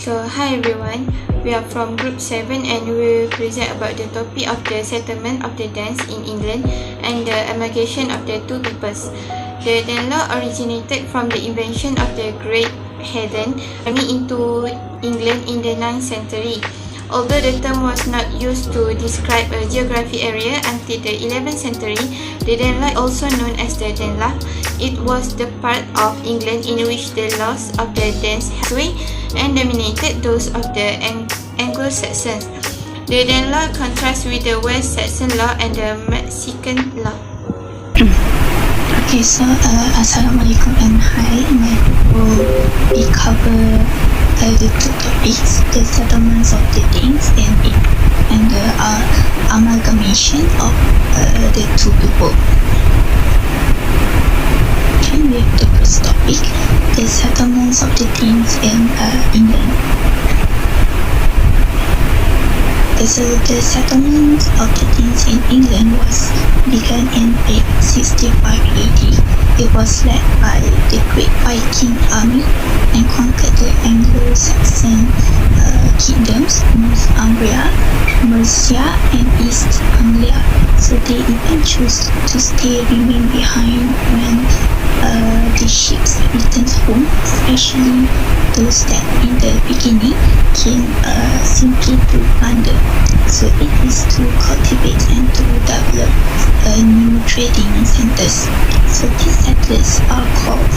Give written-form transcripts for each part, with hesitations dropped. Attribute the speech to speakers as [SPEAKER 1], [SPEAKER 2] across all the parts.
[SPEAKER 1] So hi everyone, we are from group 7 and we will present about the topic of the settlement of the dance in England and the amalgamation of the two peoples. The Danelaw originated from the invention of the Great Heathen Army into England in the 9th century. Although the term was not used to describe a geographic area until the 11th century, the Danelaw, also known as the Danelaw, it was the part of England in which the laws of the dance had sway and dominated those of the Anglo-Saxons. The Danelaw contrasts with the West Saxon law and the Mexican law.
[SPEAKER 2] Okay, so Assalamualaikum and hi. My will be cover the two topics: the settlements of the things and the amalgamation of the two people. Okay, we have the first topic: the settlements of the things in England. The settlement of the things in England began in 865 AD. It was led by the Great Viking army and conquered the Anglo-Saxon kingdoms, Northumbria, Mercia, and East Anglia. So they even chose to remain behind when the ships returned home, especially those that in the beginning came simply to plunder. So it is to cultivate and to develop new trading centers. So these settlers are called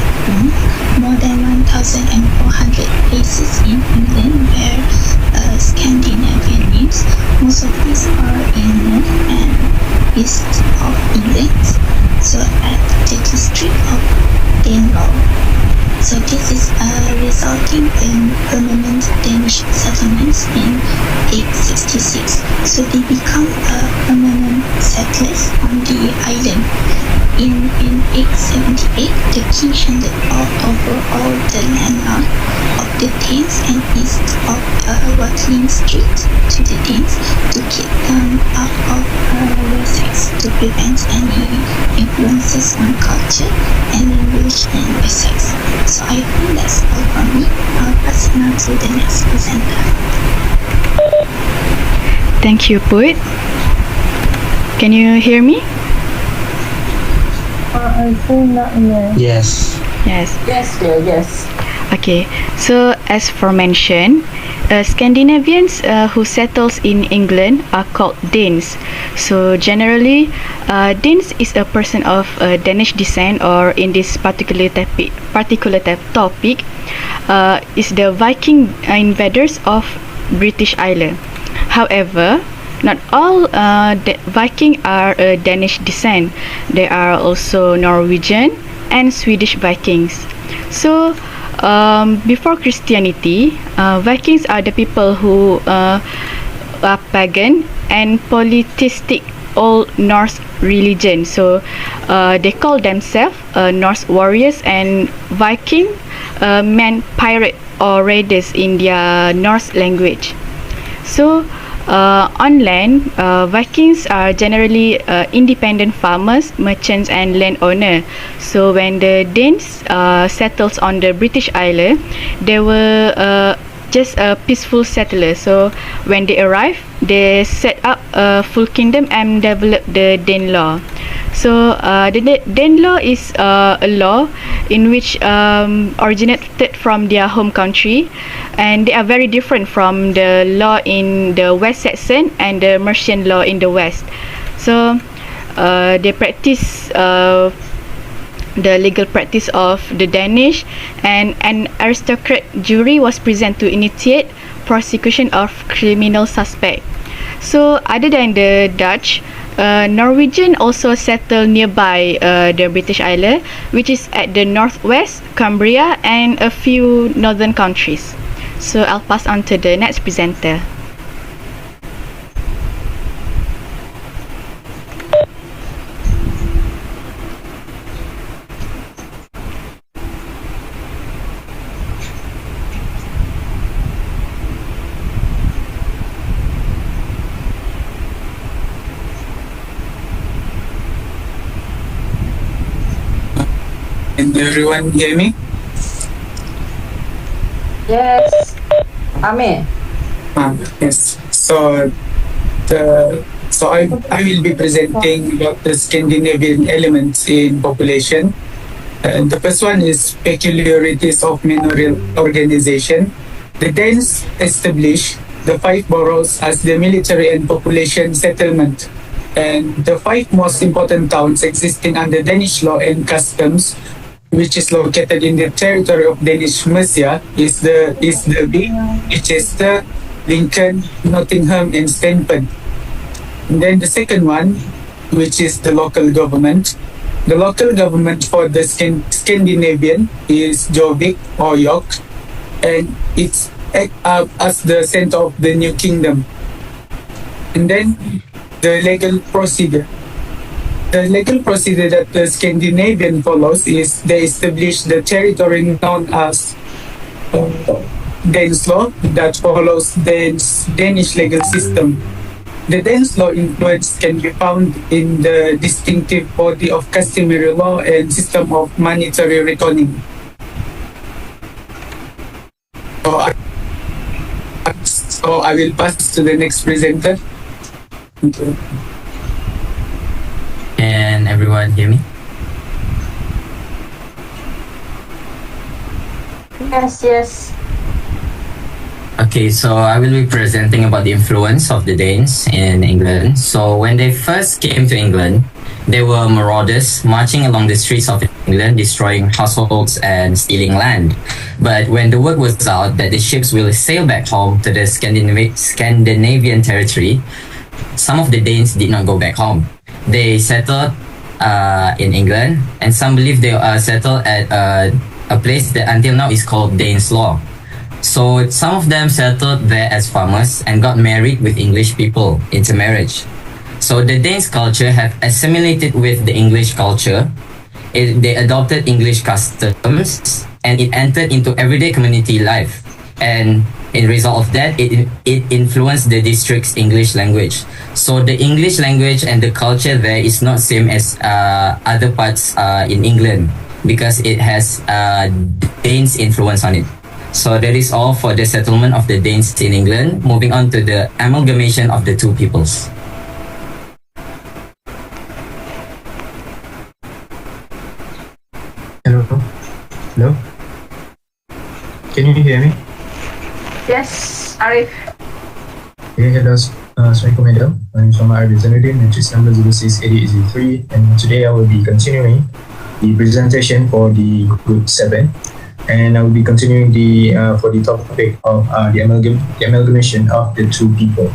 [SPEAKER 2] more than 1,400 places in England were Scandinavian names. Most of these are in north and east of England. So at the district of Danelaw. So this is resulting in permanent Danish settlements in 866. So they become permanent settlers on the island. In 878, the king handed over all the land of the Danes and east of Watling Street to the Danes to keep them out of Wessex to prevent any influences on culture and language in Wessex. So I think that's all from me. I'll pass it now to the next presenter.
[SPEAKER 3] Thank you, Put. Can you hear me?
[SPEAKER 4] I think not yet.
[SPEAKER 5] Yes.
[SPEAKER 3] Yes.
[SPEAKER 4] Yes, dear, yes.
[SPEAKER 3] Okay. So as for mentioned, Scandinavians who settles in England are called Danes. So generally, Danes is a person of Danish descent, or in this particular topic, is the Viking invaders of British Island. However, not all Viking are Danish descent. There are also Norwegian and Swedish Vikings. So before Christianity, Vikings are the people who are pagan and polytheistic Old Norse religion. So they call themselves Norse warriors, and Viking meant pirate or raiders in their Norse language. So on land, Vikings are generally independent farmers, merchants and landowner. So when the Danes settles on the British Island, they were just a peaceful settler. So when they arrived, they set up a full kingdom and developed the Danelaw. So the Danelaw is a law in which originated from their home country, and they are very different from the law in the West Saxon and the Mercian law in the West. So they practice the legal practice of the Danish, and an aristocrat jury was present to initiate prosecution of criminal suspect. So other than the Dutch, Norwegian also settled nearby the British Island, which is at the northwest, Cumbria, and a few northern countries. So I'll pass on to the next presenter.
[SPEAKER 5] Can everyone hear me?
[SPEAKER 4] Yes. Amir.
[SPEAKER 5] Yes. I will be presenting about the Scandinavian elements in population. And the first one is peculiarities of mineral organization. The Danes established the 5 boroughs as the military and population settlement. And the 5 most important towns existing under Danish law and customs, which is located in the territory of Danish Mercia, is the Chichester, Lincoln, Nottingham, and Stanford. And then the second one, which is the local government. The local government for the Scandinavian is Jovik or York, and it's as the center of the new kingdom. And then the legal procedure. The legal procedure that the Scandinavian follows is they establish the territory known as Danish law that follows the Danish legal system. The Danish law influence can be found in the distinctive body of customary law and system of monetary reckoning. So I will pass to the next presenter. Okay.
[SPEAKER 6] Can everyone hear me?
[SPEAKER 4] Yes.
[SPEAKER 6] Okay, so I will be presenting about the influence of the Danes in England. So when they first came to England, they were marauders marching along the streets of England, destroying households and stealing land. But when the word was out that the ships will sail back home to the Scandinavian territory, some of the Danes did not go back home. They settled in England, and some believe they settled at a place that until now is called Danes Law. So some of them settled there as farmers and got married with English people into marriage. So the Danes culture have assimilated with the English culture. They adopted English customs and it entered into everyday community life. And in result of that, it influenced the district's English language. So the English language and the culture there is not same as other parts in England because it has Danes influence on it. So that is all for the settlement of the Danes in England. Moving on to the amalgamation of the two peoples.
[SPEAKER 7] Hello? Can you hear me?
[SPEAKER 4] Yes, Arif.
[SPEAKER 7] Okay, hello. Assalamualaikum madam. My name is Muhammad ZAINUDIN, matrix number 068803, and today I will be continuing the presentation for the group 7. And I will be continuing for the topic of the amalgamation of the two people.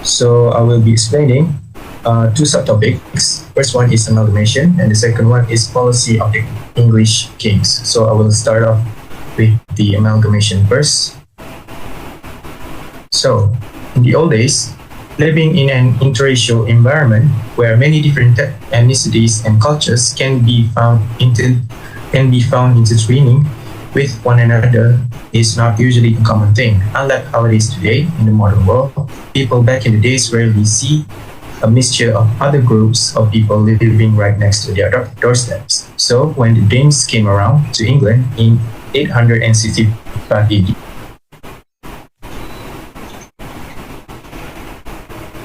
[SPEAKER 7] So I will be explaining 2 subtopics. First one is amalgamation, and the second one is policy of the English kings. So I will start off with the amalgamation first. So in the old days, living in an interracial environment where many different ethnicities and cultures can be found intertwining with one another is not usually a common thing. Unlike how it is today in the modern world, people back in the days rarely see a mixture of other groups of people living right next to their doorsteps. So when the Danes came around to England in 865 AD,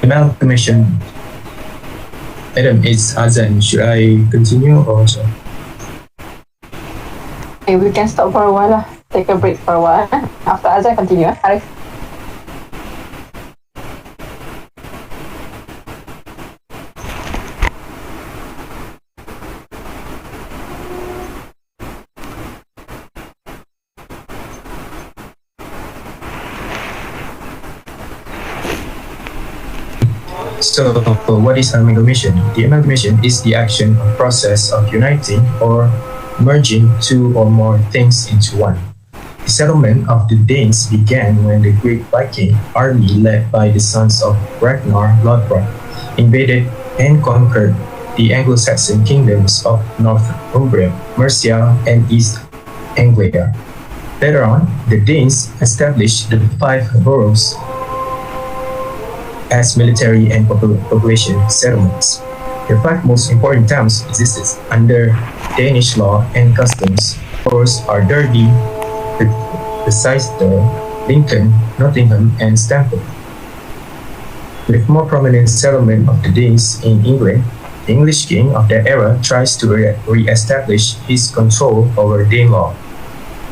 [SPEAKER 7] amalgamation. Madam, it's Azan. Should I continue or so?
[SPEAKER 4] Okay, we can stop for a while lah. Take a break for a while. After Azan, continue. Arif.
[SPEAKER 7] So, what is amalgamation? The amalgamation is the action or process of uniting or merging 2 or more things into one. The settlement of the Danes began when the Great Viking army led by the sons of Ragnar Lodbrok invaded and conquered the Anglo-Saxon kingdoms of Northumbria, Mercia, and East Anglia. Later on, the Danes established the 5 boroughs as military and population settlements. The 5 most important towns existed under Danish law and customs. Boroughs are Derby, besides the Lincoln, Nottingham, and Stamford. With more prominent settlement of the Danes in England, the English king of that era tries to re-establish his control over Danelaw.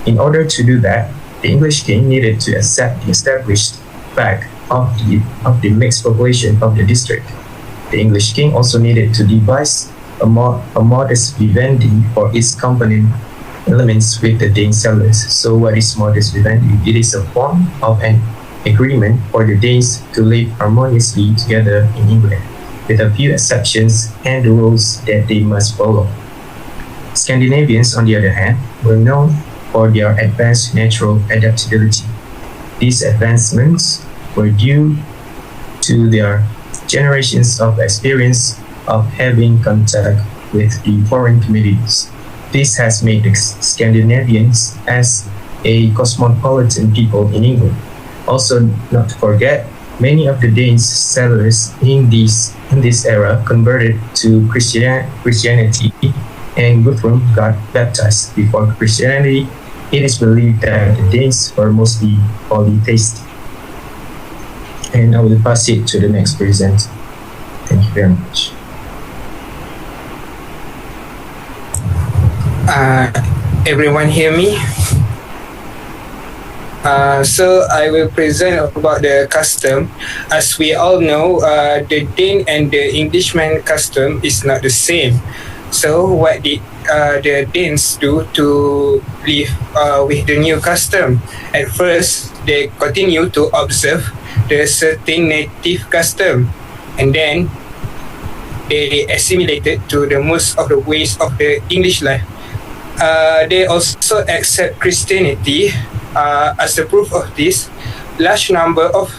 [SPEAKER 7] In order to do that, the English king needed to accept the established fact of the mixed population of the district. The English king also needed to devise a modus vivendi for its component elements with the Dane settlers. So what is modus vivendi? It is a form of an agreement for the Danes to live harmoniously together in England, with a few exceptions and the rules that they must follow. Scandinavians, on the other hand, were known for their advanced natural adaptability. These advancements were due to their generations of experience of having contact with the foreign communities. This has made the Scandinavians as a cosmopolitan people in England. Also, not to forget, many of the Danes settlers in this era converted to Christianity, and Guthrum got baptized. Before Christianity, it is believed that the Danes were mostly polytheistic. And I will pass it to the next presenter. Thank you very much.
[SPEAKER 8] Everyone hear me? So I will present about the custom. As we all know, the Dane and the Englishman custom is not the same. So what did the Danes do to live with the new custom? At first, they continue to observe the certain native custom, and then they assimilated to the most of the ways of the English life. They also accept Christianity. As a proof of this, large number of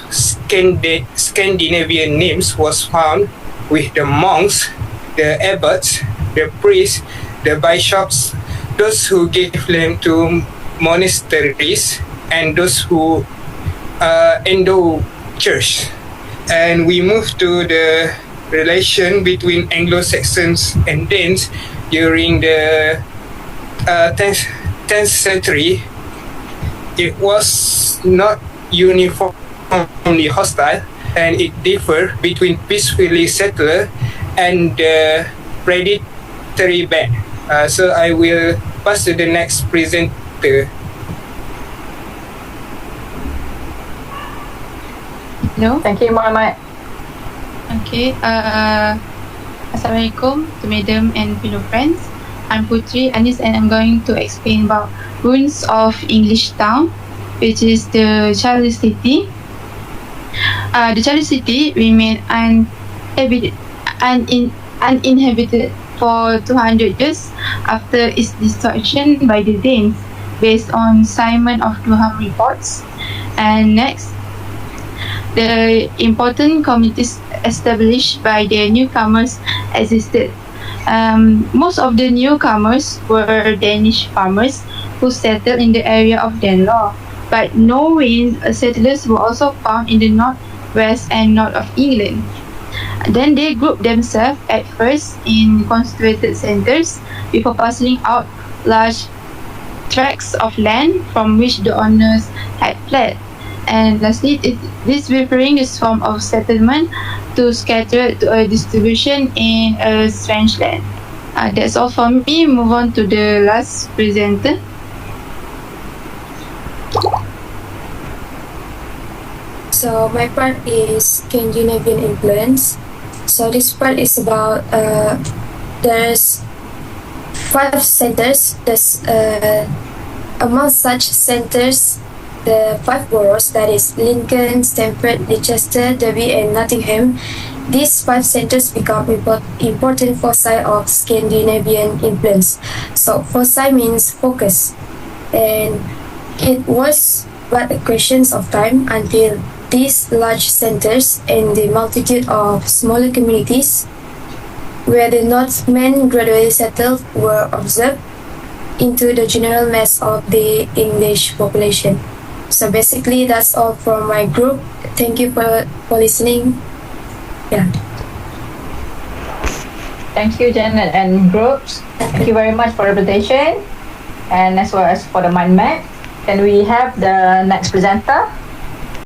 [SPEAKER 8] Scandinavian names was found with the monks, the abbots, the priests, the bishops, those who gave land to monasteries, and those who endowed church. And we move to the relation between Anglo-Saxons and Danes during the 10th century. It was not uniformly hostile, and it differed between peacefully settler and the predatory band. So I will pass to the next presenter.
[SPEAKER 3] Hello.
[SPEAKER 4] Thank you, Mohammed.
[SPEAKER 3] Okay. Assalamualaikum to Madam and fellow friends. I'm Putri Anis, and I'm going to explain about ruins of English town, which is the Charles City. The Charles City remained uninhabited for 200 years after its destruction by the Danes, based on Simon of Durham reports. And next, the important communities established by the newcomers existed. Most of the newcomers were Danish farmers who settled in the area of Danelaw, but Norwegian settlers were also found in the northwest and north of England. Then they grouped themselves at first in concentrated centers before parceling out large tracts of land from which the owners had fled. And lastly, this referring is form of settlement to scatter to a distribution in a strange land. That's all for me. Move on to the last presenter.
[SPEAKER 9] So my part is Scandinavian influence. So this part is about there's 5 centers. There's among such centers, the 5 boroughs, that is Lincoln, Stamford, Leicester, Derby, and Nottingham. These 5 centers become important foci of Scandinavian influence. So foci means focus, and it was but a question of time until these large centers and the multitude of smaller communities where the Northmen gradually settled were observed into the general mass of the English population. So basically, that's all from my group. Thank you for listening. Yeah.
[SPEAKER 4] Thank you, Janet and groups. Thank you very much for the presentation, and as well as for the mind map. Can we have the next presenter?